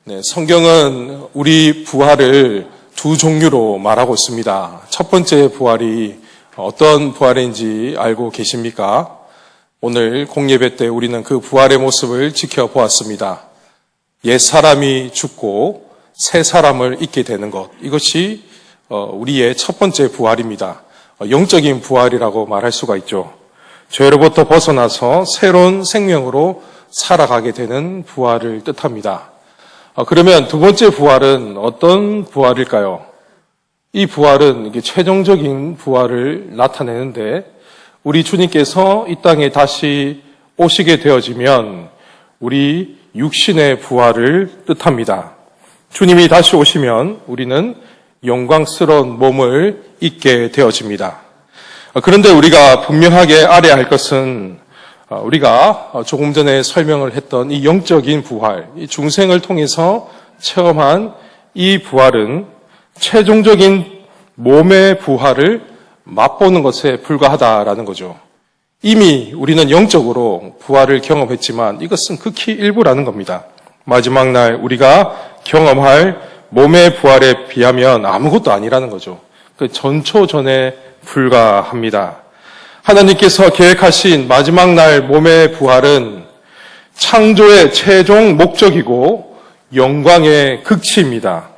네, 성경은 우리 부활을 두 종류로 말하고 있습니다. 첫 번째 부활이 어떤 부활인지 알고 계십니까? 오늘 공예배 때 우리는 그 부활의 모습을 지켜보았습니다. 옛 사람이 죽고 새 사람을 잊게 되는 것, 이것이 우리의 첫 번째 부활입니다. 영적인 부활이라고 말할 수가 있죠. 죄로부터 벗어나서 새로운 생명으로 살아가게 되는 부활을 뜻합니다. 그러면 두 번째 부활은 어떤 부활일까요? 이 부활은 이게 최종적인 부활을 나타내는데, 우리 주님께서 이 땅에 다시 오시게 되어지면 우리 육신의 부활을 뜻합니다. 주님이 다시 오시면 우리는 영광스러운 몸을 입게 되어집니다. 그런데 우리가 분명하게 알아야 할 것은 우리가 조금 전에 설명을 했던 이 영적인 부활, 이 중생을 통해서 체험한 이 부활은 최종적인 몸의 부활을 맛보는 것에 불과하다라는 거죠. 이미 우리는 영적으로 부활을 경험했지만 이것은 극히 일부라는 겁니다. 마지막 날 우리가 경험할 몸의 부활에 비하면 아무것도 아니라는 거죠. 그 전초전에 불과합니다. 하나님께서 계획하신 마지막 날 몸의 부활은 창조의 최종 목적이고 영광의 극치입니다.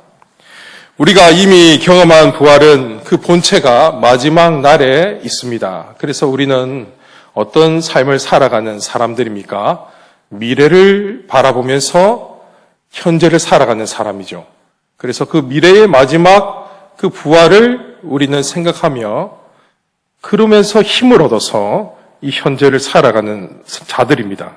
우리가 이미 경험한 부활은 그 본체가 마지막 날에 있습니다. 그래서 우리는 어떤 삶을 살아가는 사람들입니까? 미래를 바라보면서 현재를 살아가는 사람이죠. 그래서 그 미래의 마지막 그 부활을 우리는 생각하며 그러면서 힘을 얻어서 이 현재를 살아가는 자들입니다.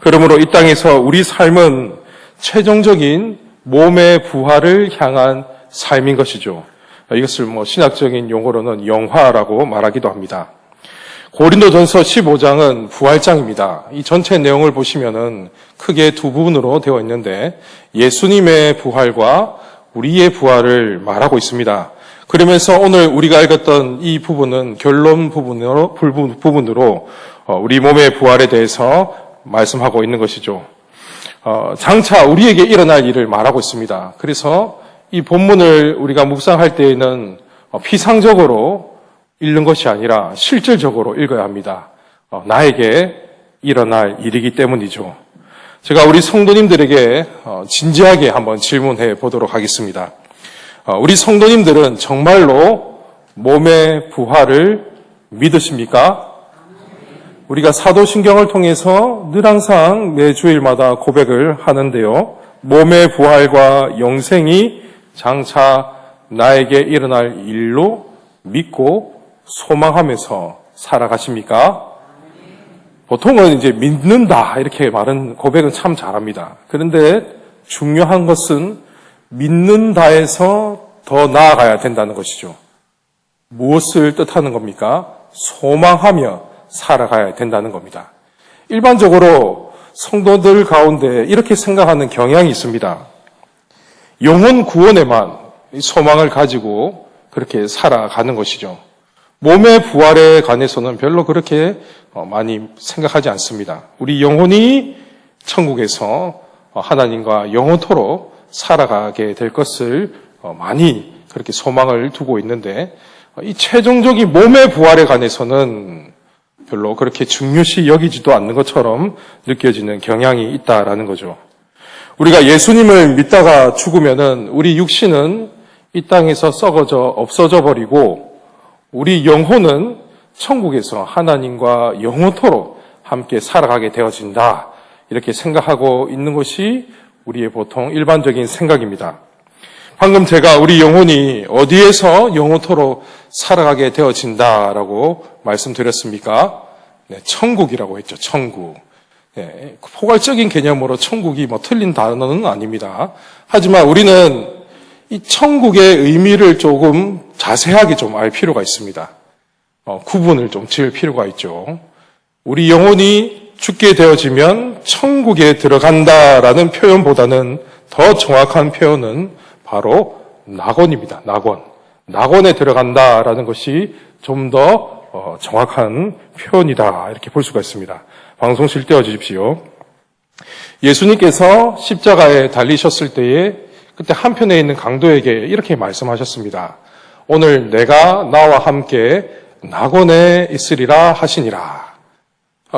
그러므로 이 땅에서 우리 삶은 최종적인 몸의 부활을 향한 삶인 것이죠. 이것을 신학적인 용어로는 영화라고 말하기도 합니다. 고린도전서 15장은 부활장입니다. 이 전체 내용을 보시면은 크게 두 부분으로 되어 있는데 예수님의 부활과 우리의 부활을 말하고 있습니다. 그러면서 오늘 우리가 읽었던 이 부분은 결론 부분으로 우리 몸의 부활에 대해서 말씀하고 있는 것이죠. 장차 우리에게 일어날 일을 말하고 있습니다. 그래서 이 본문을 우리가 묵상할 때에는 피상적으로 읽는 것이 아니라 실질적으로 읽어야 합니다. 나에게 일어날 일이기 때문이죠. 제가 우리 성도님들에게 진지하게 한번 질문해 보도록 하겠습니다. 우리 성도님들은 정말로 몸의 부활을 믿으십니까? 우리가 사도신경을 통해서 늘 항상 매주일마다 고백을 하는데요. 몸의 부활과 영생이 장차 나에게 일어날 일로 믿고 소망하면서 살아가십니까? 보통은 이제 믿는다 이렇게 말은 고백은 참 잘합니다. 그런데 중요한 것은 믿는다에서 더 나아가야 된다는 것이죠. 무엇을 뜻하는 겁니까? 소망하며 살아가야 된다는 겁니다. 일반적으로 성도들 가운데 이렇게 생각하는 경향이 있습니다. 영혼 구원에만 소망을 가지고 그렇게 살아가는 것이죠. 몸의 부활에 관해서는 별로 그렇게 많이 생각하지 않습니다. 우리 영혼이 천국에서 하나님과 영원토록 살아가게 될 것을 많이 그렇게 소망을 두고 있는데, 이 최종적인 몸의 부활에 관해서는 별로 그렇게 중요시 여기지도 않는 것처럼 느껴지는 경향이 있다라는 거죠. 우리가 예수님을 믿다가 죽으면은 우리 육신은 이 땅에서 썩어져 없어져 버리고 우리 영혼은 천국에서 하나님과 영원토록 함께 살아가게 되어진다. 이렇게 생각하고 있는 것이 우리의 보통 일반적인 생각입니다. 방금 제가 우리 영혼이 어디에서 영원토록 살아가게 되어진다라고 말씀드렸습니까? 네, 천국이라고 했죠. 천국. 네, 포괄적인 개념으로 천국이 틀린 단어는 아닙니다. 하지만 우리는 이 천국의 의미를 조금 자세하게 좀 알 필요가 있습니다. 구분을 좀 지을 필요가 있죠. 우리 영혼이 죽게 되어지면 천국에 들어간다라는 표현보다는 더 정확한 표현은 바로 낙원입니다. 낙원. 낙원에 들어간다라는 것이 좀 더 정확한 표현이다. 이렇게 볼 수가 있습니다. 방송 실 떼어 주십시오. 예수님께서 십자가에 달리셨을 때에 그때 한편에 있는 강도에게 이렇게 말씀하셨습니다. 오늘 내가 나와 함께 낙원에 있으리라 하시니라.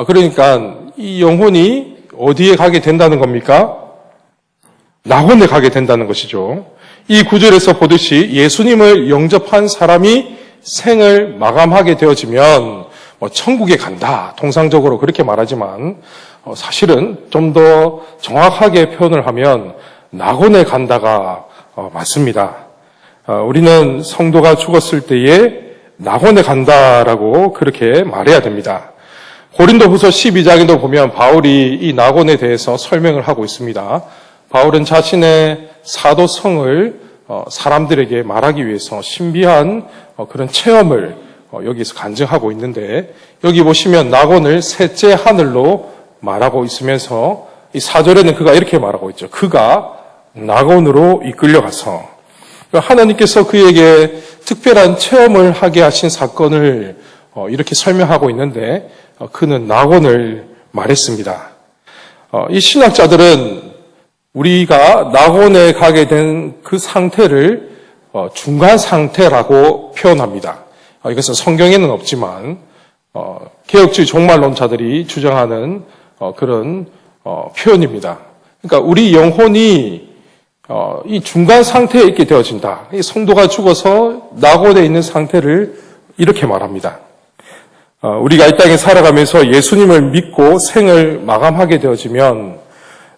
그러니까 이 영혼이 어디에 가게 된다는 겁니까? 낙원에 가게 된다는 것이죠. 이 구절에서 보듯이 예수님을 영접한 사람이 생을 마감하게 되어지면 천국에 간다. 통상적으로 그렇게 말하지만 사실은 좀 더 정확하게 표현을 하면 낙원에 간다가 맞습니다. 우리는 성도가 죽었을 때에 낙원에 간다라고 그렇게 말해야 됩니다. 고린도후서 12장에도 보면 바울이 이 낙원에 대해서 설명을 하고 있습니다. 바울은 자신의 사도성을 사람들에게 말하기 위해서 신비한 그런 체험을 여기서 간증하고 있는데, 여기 보시면 낙원을 셋째 하늘로 말하고 있으면서 이 4절에는 그가 이렇게 말하고 있죠. 그가 낙원으로 이끌려가서 하나님께서 그에게 특별한 체험을 하게 하신 사건을 이렇게 설명하고 있는데, 그는 낙원을 말했습니다. 이 신학자들은 우리가 낙원에 가게 된 그 상태를 중간 상태라고 표현합니다. 이것은 성경에는 없지만 개혁주의 종말론자들이 주장하는 그런 표현입니다. 그러니까 우리 영혼이 이 중간 상태에 있게 되어진다. 이 성도가 죽어서 낙원에 있는 상태를 이렇게 말합니다. 우리가 이 땅에 살아가면서 예수님을 믿고 생을 마감하게 되어지면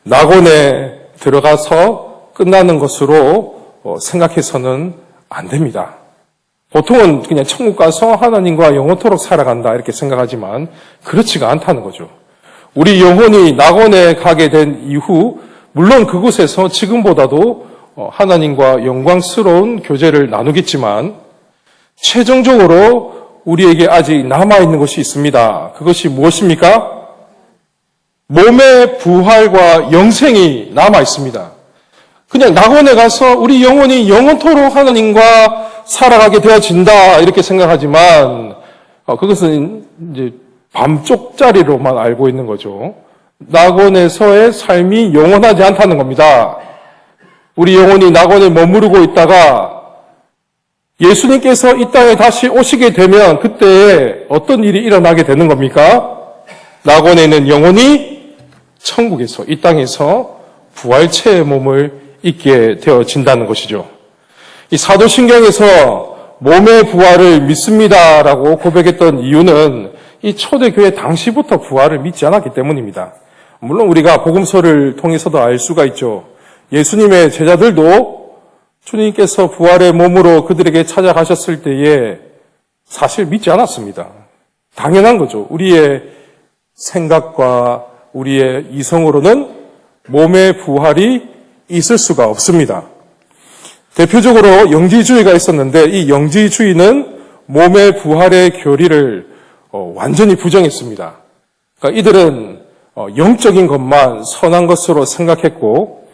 낙원에 들어가서 끝나는 것으로 생각해서는 안 됩니다. 보통은 그냥 천국 가서 하나님과 영원토록 살아간다 이렇게 생각하지만 그렇지가 않다는 거죠. 우리 영혼이 낙원에 가게 된 이후 물론 그곳에서 지금보다도 하나님과 영광스러운 교제를 나누겠지만 최종적으로 우리에게 아직 남아있는 것이 있습니다. 그것이 무엇입니까? 몸의 부활과 영생이 남아있습니다. 그냥 낙원에 가서 우리 영혼이 영원토록 하나님과 살아가게 되어진다 이렇게 생각하지만 그것은 이제 밤쪽짜리로만 알고 있는 거죠. 낙원에서의 삶이 영원하지 않다는 겁니다. 우리 영혼이 낙원에 머무르고 있다가 예수님께서 이 땅에 다시 오시게 되면 그때 어떤 일이 일어나게 되는 겁니까? 낙원에 있는 영혼이 천국에서, 이 땅에서 부활체의 몸을 입게 되어진다는 것이죠. 이 사도신경에서 몸의 부활을 믿습니다라고 고백했던 이유는 이 초대교회 당시부터 부활을 믿지 않았기 때문입니다. 물론 우리가 복음서를 통해서도 알 수가 있죠. 예수님의 제자들도 주님께서 부활의 몸으로 그들에게 찾아가셨을 때에 사실 믿지 않았습니다. 당연한 거죠. 우리의 생각과 우리의 이성으로는 몸의 부활이 있을 수가 없습니다. 대표적으로 영지주의가 있었는데 이 영지주의는 몸의 부활의 교리를 완전히 부정했습니다. 그러니까 이들은 영적인 것만 선한 것으로 생각했고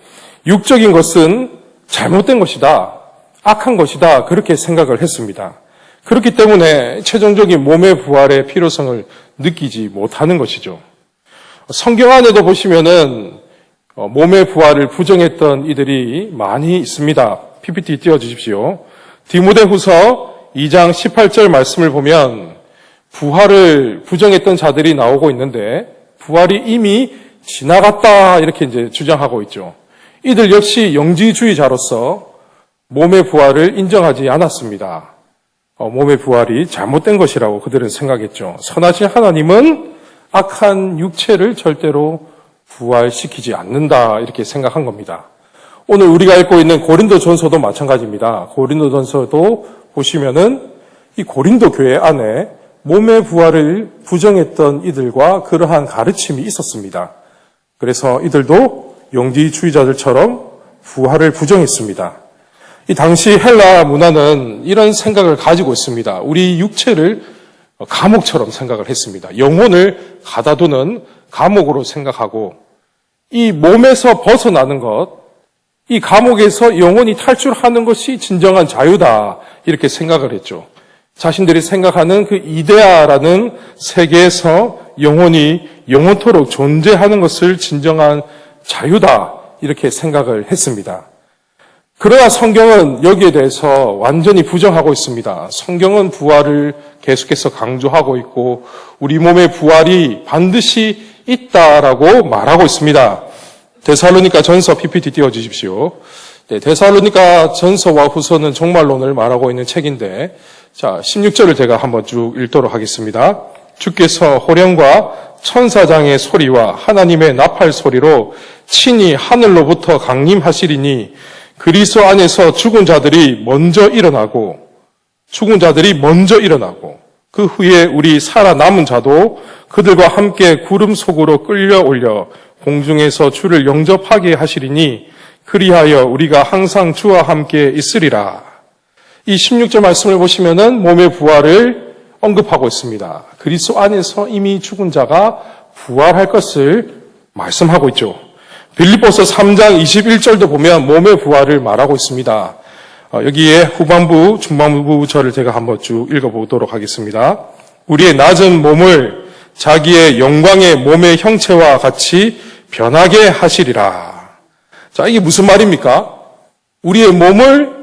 육적인 것은 잘못된 것이다, 악한 것이다 그렇게 생각을 했습니다. 그렇기 때문에 최종적인 몸의 부활의 필요성을 느끼지 못하는 것이죠. 성경 안에도 보시면은 몸의 부활을 부정했던 이들이 많이 있습니다. PPT 띄워주십시오. 디모데후서 2장 18절 말씀을 보면 부활을 부정했던 자들이 나오고 있는데 부활이 이미 지나갔다 이렇게 이제 주장하고 있죠. 이들 역시 영지주의자로서 몸의 부활을 인정하지 않았습니다. 몸의 부활이 잘못된 것이라고 그들은 생각했죠. 선하신 하나님은 악한 육체를 절대로 부활시키지 않는다 이렇게 생각한 겁니다. 오늘 우리가 읽고 있는 고린도전서도 마찬가지입니다. 고린도전서도 보시면은 이 고린도 교회 안에 몸의 부활을 부정했던 이들과 그러한 가르침이 있었습니다. 그래서 이들도 영지주의자들처럼 부활을 부정했습니다. 이 당시 헬라 문화는 이런 생각을 가지고 있습니다. 우리 육체를 감옥처럼 생각을 했습니다. 영혼을 가다두는 감옥으로 생각하고 이 몸에서 벗어나는 것, 이 감옥에서 영혼이 탈출하는 것이 진정한 자유다 이렇게 생각을 했죠. 자신들이 생각하는 그 이데아라는 세계에서 영혼이 영원토록 존재하는 것을 진정한 자유다 이렇게 생각을 했습니다. 그러나 성경은 여기에 대해서 완전히 부정하고 있습니다. 성경은 부활을 계속해서 강조하고 있고 우리 몸의 부활이 반드시 있다라고 말하고 있습니다. 데살로니가 전서 PPT 띄워주십시오. 네, 데살로니가 전서와 후서는 종말론을 말하고 있는 책인데, 자, 16절을 제가 한번 쭉 읽도록 하겠습니다. 주께서 호령과 천사장의 소리와 하나님의 나팔 소리로 친히 하늘로부터 강림하시리니 그리스도 안에서 죽은 자들이 먼저 일어나고 그 후에 우리 살아남은 자도 그들과 함께 구름 속으로 끌려 올려 공중에서 주를 영접하게 하시리니 그리하여 우리가 항상 주와 함께 있으리라. 이 16절 말씀을 보시면은 몸의 부활을 언급하고 있습니다. 그리스도 안에서 이미 죽은 자가 부활할 것을 말씀하고 있죠. 빌립보서 3장 21절도 보면 몸의 부활을 말하고 있습니다. 여기에 후반부, 중반부 절을 제가 한번 쭉 읽어보도록 하겠습니다. 우리의 낮은 몸을 자기의 영광의 몸의 형체와 같이 변하게 하시리라. 자, 이게 무슨 말입니까? 우리의 몸을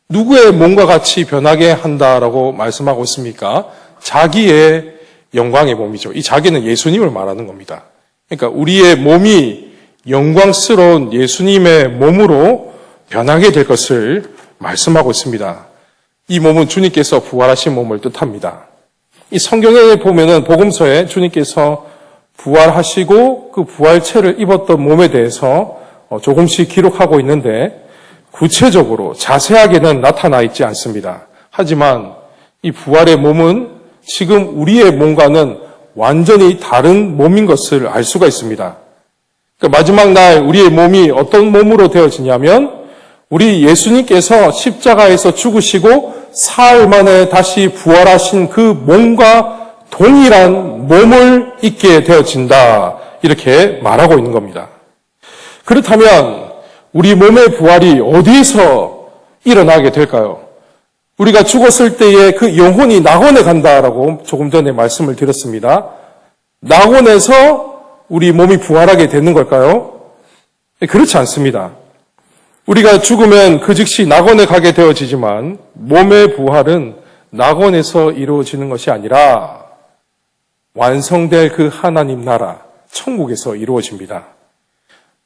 누구의 몸과 같이 변하게 한다라고 말씀하고 있습니까? 자기의 영광의 몸이죠. 이 자기는 예수님을 말하는 겁니다. 그러니까 우리의 몸이 영광스러운 예수님의 몸으로 변하게 될 것을 말씀하고 있습니다. 이 몸은 주님께서 부활하신 몸을 뜻합니다. 이 성경에 보면은 복음서에 주님께서 부활하시고 그 부활체를 입었던 몸에 대해서 조금씩 기록하고 있는데 구체적으로 자세하게는 나타나 있지 않습니다. 하지만 이 부활의 몸은 지금 우리의 몸과는 완전히 다른 몸인 것을 알 수가 있습니다. 그러니까 마지막 날 우리의 몸이 어떤 몸으로 되어지냐면 우리 예수님께서 십자가에서 죽으시고 사흘 만에 다시 부활하신 그 몸과 동일한 몸을 입게 되어진다. 이렇게 말하고 있는 겁니다. 그렇다면 우리 몸의 부활이 어디에서 일어나게 될까요? 우리가 죽었을 때에 그 영혼이 낙원에 간다라고 조금 전에 말씀을 드렸습니다. 낙원에서 우리 몸이 부활하게 되는 걸까요? 그렇지 않습니다. 우리가 죽으면 그 즉시 낙원에 가게 되어지지만 몸의 부활은 낙원에서 이루어지는 것이 아니라 완성될 그 하나님 나라, 천국에서 이루어집니다.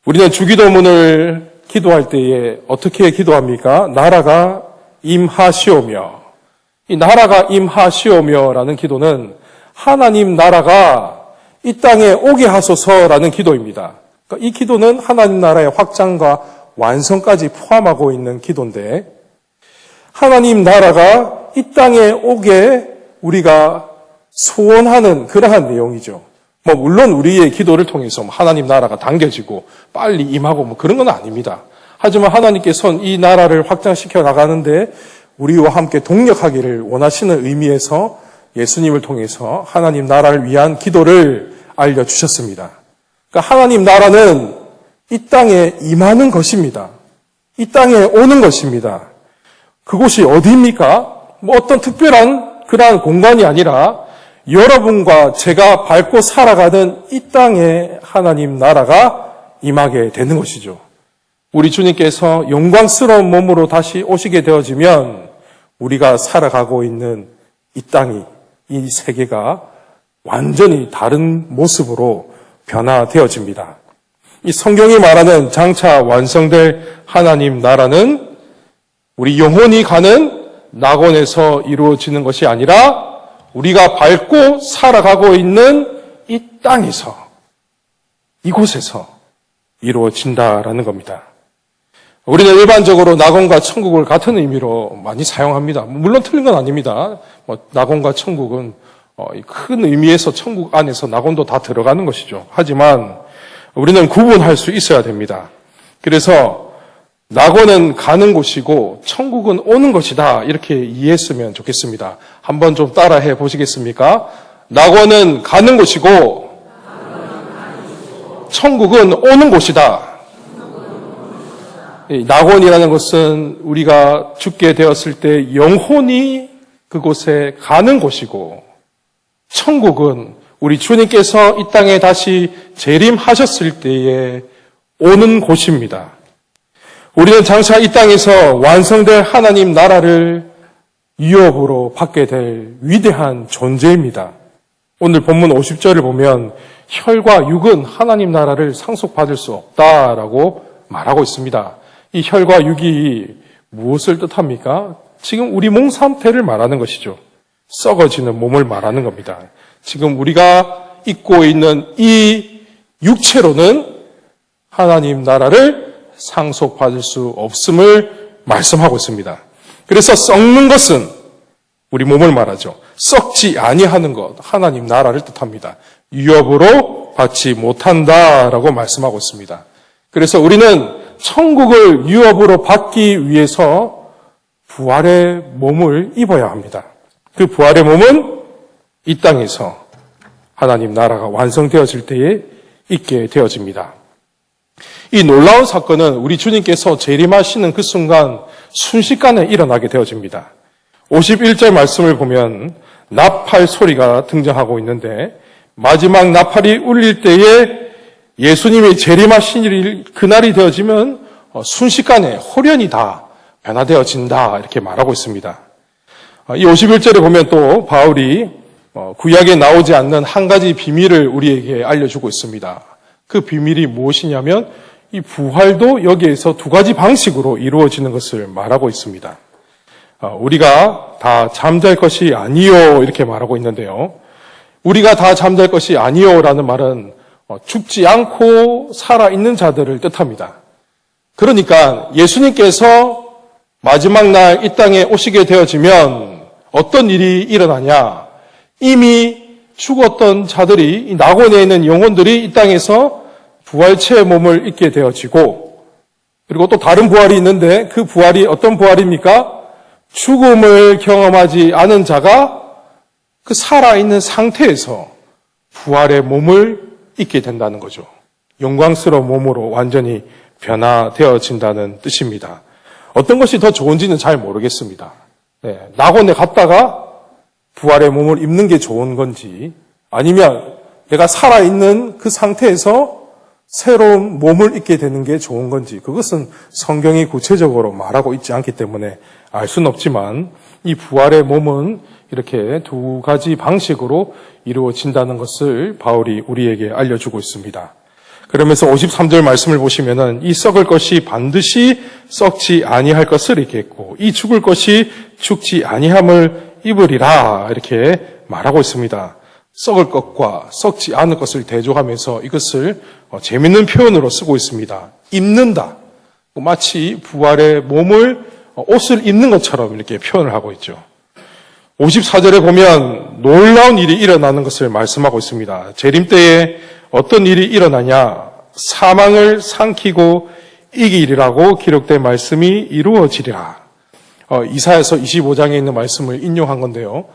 우리는 주기도문을 기도할 때에 어떻게 기도합니까? 나라가 임하시오며. 이 나라가 임하시오며라는 기도는 하나님 나라가 이 땅에 오게 하소서라는 기도입니다. 그러니까 이 기도는 하나님 나라의 확장과 완성까지 포함하고 있는 기도인데 하나님 나라가 이 땅에 오게 우리가 소원하는 그러한 내용이죠. 물론 우리의 기도를 통해서 하나님 나라가 당겨지고 빨리 임하고 그런 건 아닙니다. 하지만 하나님께서는 이 나라를 확장시켜 나가는데 우리와 함께 동력하기를 원하시는 의미에서 예수님을 통해서 하나님 나라를 위한 기도를 알려주셨습니다. 그러니까 하나님 나라는 이 땅에 임하는 것입니다. 이 땅에 오는 것입니다. 그곳이 어디입니까? 어떤 특별한 그러한 공간이 아니라 여러분과 제가 밟고 살아가는 이 땅에 하나님 나라가 임하게 되는 것이죠. 우리 주님께서 영광스러운 몸으로 다시 오시게 되어지면 우리가 살아가고 있는 이 땅이, 이 세계가 완전히 다른 모습으로 변화되어집니다. 이 성경이 말하는 장차 완성될 하나님 나라는 우리 영혼이 가는 낙원에서 이루어지는 것이 아니라 우리가 밟고 살아가고 있는 이 땅에서, 이곳에서 이루어진다라는 겁니다. 우리는 일반적으로 낙원과 천국을 같은 의미로 많이 사용합니다. 물론 틀린 건 아닙니다. 낙원과 천국은 큰 의미에서 천국 안에서 낙원도 다 들어가는 것이죠. 하지만 우리는 구분할 수 있어야 됩니다. 그래서 낙원은 가는 곳이고 천국은 오는 것이다. 이렇게 이해했으면 좋겠습니다. 한번 좀 따라해 보시겠습니까? 낙원은 가는 곳이고 천국은 오는 곳이다. 낙원이라는 것은 우리가 죽게 되었을 때 영혼이 그곳에 가는 곳이고 천국은 우리 주님께서 이 땅에 다시 재림하셨을 때에 오는 곳입니다. 우리는 장차 이 땅에서 완성될 하나님 나라를 유업으로 받게 될 위대한 존재입니다. 오늘 본문 50절을 보면 혈과 육은 하나님 나라를 상속받을 수 없다라고 말하고 있습니다. 이 혈과 육이 무엇을 뜻합니까? 지금 우리 몸 상태를 말하는 것이죠. 썩어지는 몸을 말하는 겁니다. 지금 우리가 입고 있는 이 육체로는 하나님 나라를 상속받을 수 없음을 말씀하고 있습니다. 그래서 썩는 것은 우리 몸을 말하죠. 썩지 아니하는 것, 하나님 나라를 뜻합니다. 유업으로 받지 못한다라고 말씀하고 있습니다. 그래서 우리는 천국을 유업으로 받기 위해서 부활의 몸을 입어야 합니다. 그 부활의 몸은 이 땅에서 하나님 나라가 완성되어질 때에 있게 되어집니다. 이 놀라운 사건은 우리 주님께서 재림하시는 그 순간 순식간에 일어나게 되어집니다. 51절 말씀을 보면 나팔 소리가 등장하고 있는데 마지막 나팔이 울릴 때에 예수님이 재림하신 그날이 되어지면 순식간에 홀연히 다 변화되어진다 이렇게 말하고 있습니다. 이 51절에 보면 또 바울이 구약에 나오지 않는 한 가지 비밀을 우리에게 알려주고 있습니다. 그 비밀이 무엇이냐면 이 부활도 여기에서 두 가지 방식으로 이루어지는 것을 말하고 있습니다. 우리가 다 잠잘 것이 아니요 이렇게 말하고 있는데요. 우리가 다 잠잘 것이 아니요라는 말은 죽지 않고 살아있는 자들을 뜻합니다. 그러니까 예수님께서 마지막 날 이 땅에 오시게 되어지면 어떤 일이 일어나냐? 이미 죽었던 자들이, 이 낙원에 있는 영혼들이 이 땅에서 부활체의 몸을 입게 되어지고, 그리고 또 다른 부활이 있는데 그 부활이 어떤 부활입니까? 죽음을 경험하지 않은 자가 그 살아있는 상태에서 부활의 몸을 입게 된다는 거죠. 영광스러운 몸으로 완전히 변화되어진다는 뜻입니다. 어떤 것이 더 좋은지는 잘 모르겠습니다. 낙원에 갔다가 부활의 몸을 입는 게 좋은 건지 아니면 내가 살아있는 그 상태에서 새로운 몸을 입게 되는 게 좋은 건지 그것은 성경이 구체적으로 말하고 있지 않기 때문에 알 수는 없지만 이 부활의 몸은 이렇게 두 가지 방식으로 이루어진다는 것을 바울이 우리에게 알려주고 있습니다. 그러면서 53절 말씀을 보시면은 이 썩을 것이 반드시 썩지 아니할 것을 이렇게 했고 이 죽을 것이 죽지 아니함을 입으리라 이렇게 말하고 있습니다. 썩을 것과 썩지 않을 것을 대조하면서 이것을 재밌는 표현으로 쓰고 있습니다. 입는다. 마치 부활의 몸을 옷을 입는 것처럼 이렇게 표현을 하고 있죠. 54절에 보면 놀라운 일이 일어나는 것을 말씀하고 있습니다. 재림 때에 어떤 일이 일어나냐? 사망을 삼키고 이기리라고 기록된 말씀이 이루어지리라. 이사야서 25장에 있는 말씀을 인용한 건데요.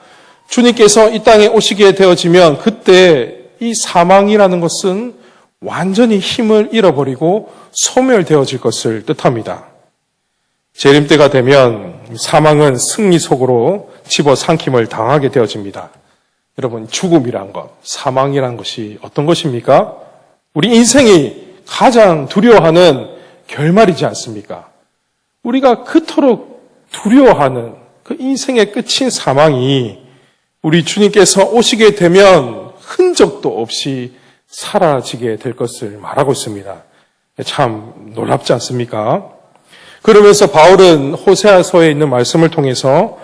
주님께서 이 땅에 오시게 되어지면 그때 이 사망이라는 것은 완전히 힘을 잃어버리고 소멸되어질 것을 뜻합니다. 재림 때가 되면 사망은 승리 속으로 집어삼킴을 당하게 되어집니다. 여러분, 죽음이란 것, 사망이란 것이 어떤 것입니까? 우리 인생이 가장 두려워하는 결말이지 않습니까? 우리가 그토록 두려워하는 그 인생의 끝인 사망이 우리 주님께서 오시게 되면 흔적도 없이 사라지게 될 것을 말하고 있습니다. 참 놀랍지 않습니까? 그러면서 바울은 호세아서에 있는 말씀을 통해서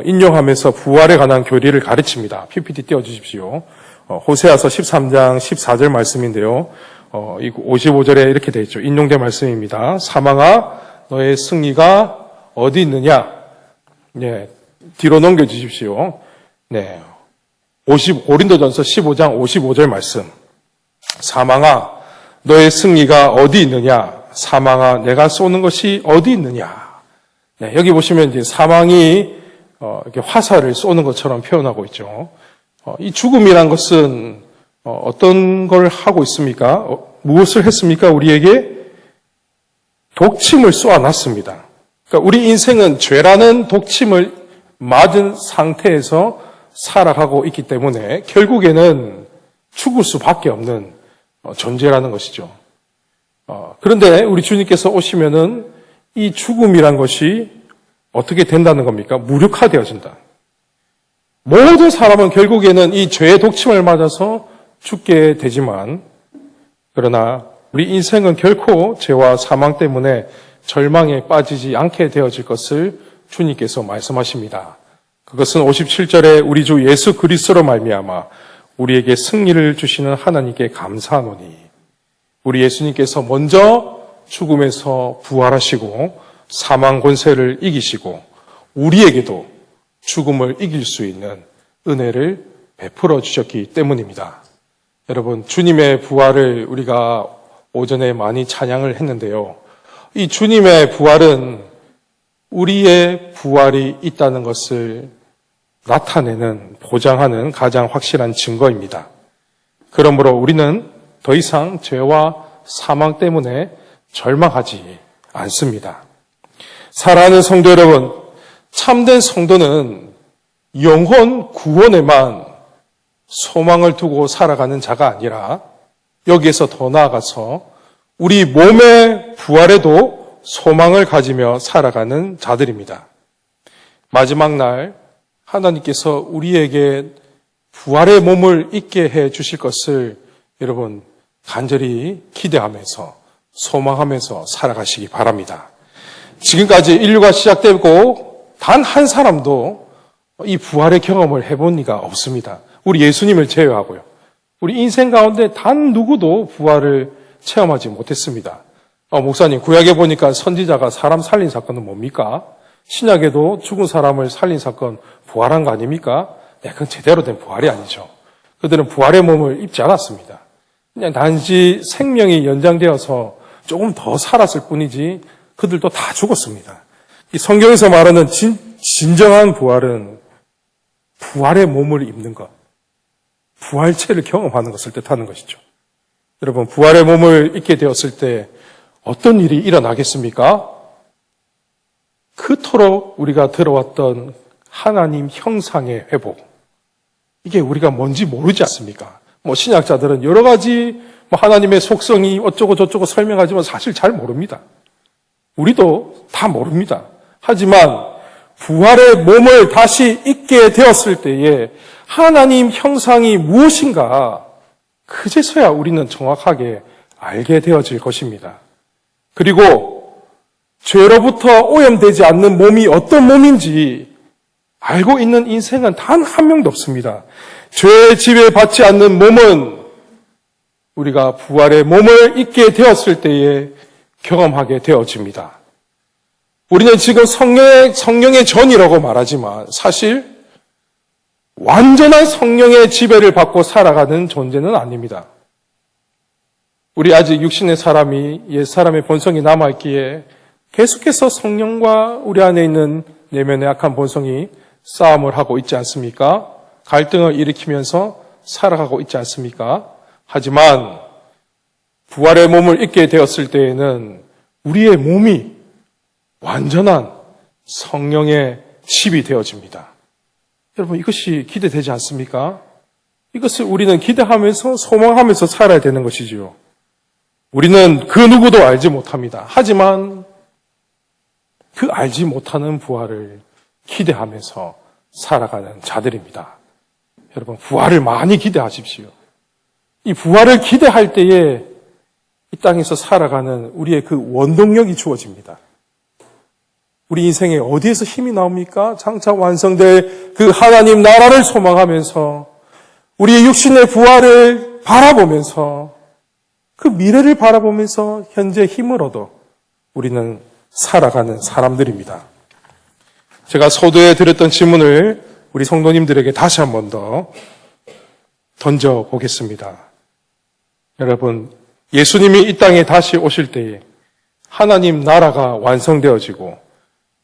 인용하면서 부활에 관한 교리를 가르칩니다. PPT 띄워주십시오. 호세아서 13장 14절 말씀인데요. 55절에 이렇게 되어 있죠. 인용된 말씀입니다. 사망아 너의 승리가 어디 있느냐? 네, 뒤로 넘겨주십시오. 네, 고린도전서 15장 55절 말씀. 사망아 너의 승리가 어디 있느냐? 사망아 내가 쏘는 것이 어디 있느냐? 네, 여기 보시면 이제 사망이 이렇게 화살을 쏘는 것처럼 표현하고 있죠. 이 죽음이란 것은 어떤 걸 하고 있습니까? 무엇을 했습니까? 우리에게 독침을 쏘아놨습니다. 그러니까 우리 인생은 죄라는 독침을 맞은 상태에서 살아가고 있기 때문에 결국에는 죽을 수밖에 없는 존재라는 것이죠. 그런데 우리 주님께서 오시면은 이 죽음이란 것이 어떻게 된다는 겁니까? 무력화되어진다. 모든 사람은 결국에는 이 죄의 독침을 맞아서 죽게 되지만, 그러나 우리 인생은 결코 죄와 사망 때문에 절망에 빠지지 않게 되어질 것을 주님께서 말씀하십니다. 그것은 57절에 우리 주 예수 그리스도로 말미암아 우리에게 승리를 주시는 하나님께 감사하노니, 우리 예수님께서 먼저 죽음에서 부활하시고 사망 권세를 이기시고 우리에게도 죽음을 이길 수 있는 은혜를 베풀어 주셨기 때문입니다. 여러분, 주님의 부활을 우리가 오전에 많이 찬양을 했는데요. 이 주님의 부활은 우리의 부활이 있다는 것을 나타내는, 보장하는 가장 확실한 증거입니다. 그러므로 우리는 더 이상 죄와 사망 때문에 절망하지 않습니다. 사랑하는 성도 여러분, 참된 성도는 영혼 구원에만 소망을 두고 살아가는 자가 아니라 여기에서 더 나아가서 우리 몸의 부활에도 소망을 가지며 살아가는 자들입니다. 마지막 날 하나님께서 우리에게 부활의 몸을 있게 해 주실 것을 여러분 간절히 기대하면서 소망하면서 살아가시기 바랍니다. 지금까지 인류가 시작되고 단 한 사람도 이 부활의 경험을 해본 리가 없습니다. 우리 예수님을 제외하고요. 우리 인생 가운데 단 누구도 부활을 체험하지 못했습니다. 목사님, 구약에 보니까 선지자가 사람 살린 사건은 뭡니까? 신약에도 죽은 사람을 살린 사건 부활한 거 아닙니까? 네, 그건 제대로 된 부활이 아니죠. 그들은 부활의 몸을 입지 않았습니다. 그냥 단지 생명이 연장되어서 조금 더 살았을 뿐이지 그들도 다 죽었습니다. 이 성경에서 말하는 진정한 부활은 부활의 몸을 입는 것, 부활체를 경험하는 것을 뜻하는 것이죠. 여러분, 부활의 몸을 입게 되었을 때 어떤 일이 일어나겠습니까? 그토록 우리가 들어왔던 하나님 형상의 회복, 이게 우리가 뭔지 모르지 않습니까? 신약자들은 여러 가지 하나님의 속성이 어쩌고 저쩌고 설명하지만 사실 잘 모릅니다. 우리도 다 모릅니다. 하지만 부활의 몸을 다시 입게 되었을 때에 하나님 형상이 무엇인가 그제서야 우리는 정확하게 알게 되어질 것입니다. 그리고 죄로부터 오염되지 않는 몸이 어떤 몸인지 알고 있는 인생은 단 한 명도 없습니다. 죄의 지배받지 않는 몸은 우리가 부활의 몸을 입게 되었을 때에 경험하게 되어집니다. 우리는 지금 성령의 전이라고 말하지만 사실 완전한 성령의 지배를 받고 살아가는 존재는 아닙니다. 우리 아직 육신의 사람이, 옛 사람의 본성이 남아있기에 계속해서 성령과 우리 안에 있는 내면의 악한 본성이 싸움을 하고 있지 않습니까? 갈등을 일으키면서 살아가고 있지 않습니까? 하지만 부활의 몸을 입게 되었을 때에는 우리의 몸이 완전한 성령의 집이 되어집니다. 여러분, 이것이 기대되지 않습니까? 이것을 우리는 기대하면서 소망하면서 살아야 되는 것이지요. 우리는 그 누구도 알지 못합니다. 하지만 그 알지 못하는 부활을 기대하면서 살아가는 자들입니다. 여러분, 부활을 많이 기대하십시오. 이 부활을 기대할 때에 이 땅에서 살아가는 우리의 그 원동력이 주어집니다. 우리 인생에 어디에서 힘이 나옵니까? 장차 완성될 그 하나님 나라를 소망하면서 우리의 육신의 부활을 바라보면서 그 미래를 바라보면서 현재 힘을 얻어 우리는 살아가는 사람들입니다. 제가 서두에 드렸던 질문을 우리 성도님들에게 다시 한 번 더 던져보겠습니다. 여러분, 예수님이 이 땅에 다시 오실 때에 하나님 나라가 완성되어지고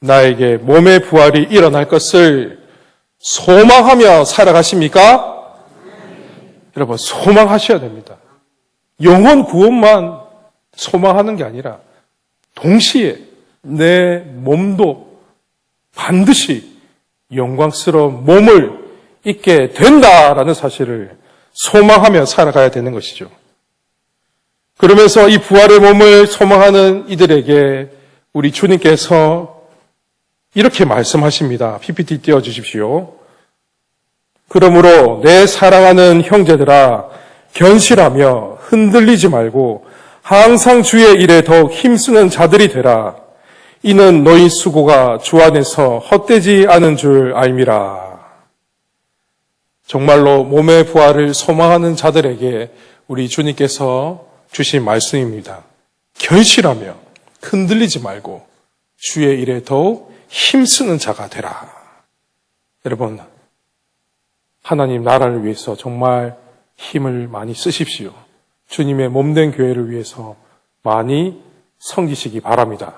나에게 몸의 부활이 일어날 것을 소망하며 살아가십니까? 여러분, 소망하셔야 됩니다. 영혼 구원만 소망하는 게 아니라 동시에 내 몸도 반드시 영광스러운 몸을 입게 된다라는 사실을 소망하며 살아가야 되는 것이죠. 그러면서 이 부활의 몸을 소망하는 이들에게 우리 주님께서 이렇게 말씀하십니다. PPT 띄워주십시오. 그러므로 내 사랑하는 형제들아, 견실하며 흔들리지 말고 항상 주의 일에 더욱 힘쓰는 자들이 되라. 이는 너희 수고가 주 안에서 헛되지 않은 줄 알미라. 정말로 몸의 부활을 소망하는 자들에게 우리 주님께서 주신 말씀입니다. 견실하며 흔들리지 말고 주의 일에 더욱 힘쓰는 자가 되라. 여러분, 하나님 나라를 위해서 정말 힘을 많이 쓰십시오. 주님의 몸된 교회를 위해서 많이 섬기시기 바랍니다.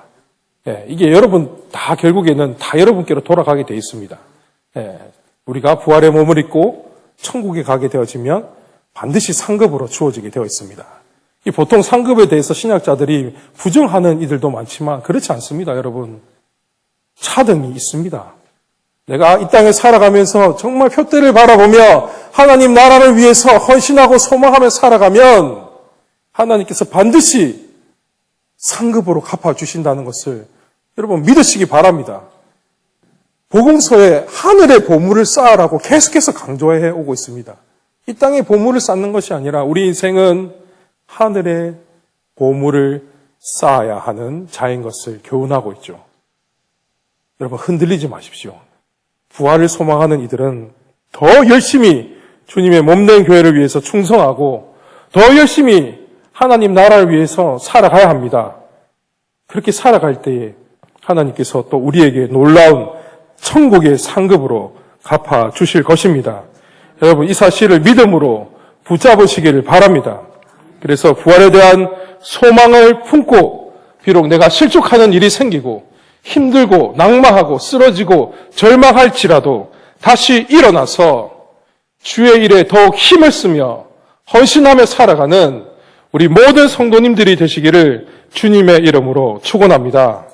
이게 여러분 다 결국에는 다 여러분께로 돌아가게 돼 있습니다. 우리가 부활의 몸을 입고 천국에 가게 되어지면 반드시 상급으로 주어지게 되어 있습니다. 이 보통 상급에 대해서 신약자들이 부정하는 이들도 많지만 그렇지 않습니다, 여러분. 차등이 있습니다. 내가 이 땅에 살아가면서 정말 표대를 바라보며 하나님 나라를 위해서 헌신하고 소망하며 살아가면 하나님께서 반드시 상급으로 갚아주신다는 것을 여러분 믿으시기 바랍니다. 복음서에 하늘의 보물을 쌓으라고 계속해서 강조해 오고 있습니다. 이 땅에 보물을 쌓는 것이 아니라 우리 인생은 하늘의 보물을 쌓아야 하는 자인 것을 교훈하고 있죠. 여러분 흔들리지 마십시오. 부활을 소망하는 이들은 더 열심히 주님의 몸된 교회를 위해서 충성하고 더 열심히 하나님 나라를 위해서 살아가야 합니다. 그렇게 살아갈 때에 하나님께서 또 우리에게 놀라운 천국의 상급으로 갚아 주실 것입니다. 여러분 이 사실을 믿음으로 붙잡으시기를 바랍니다. 그래서 부활에 대한 소망을 품고 비록 내가 실족하는 일이 생기고 힘들고 낙마하고 쓰러지고 절망할지라도 다시 일어나서 주의 일에 더욱 힘을 쓰며 헌신하며 살아가는 우리 모든 성도님들이 되시기를 주님의 이름으로 축원합니다.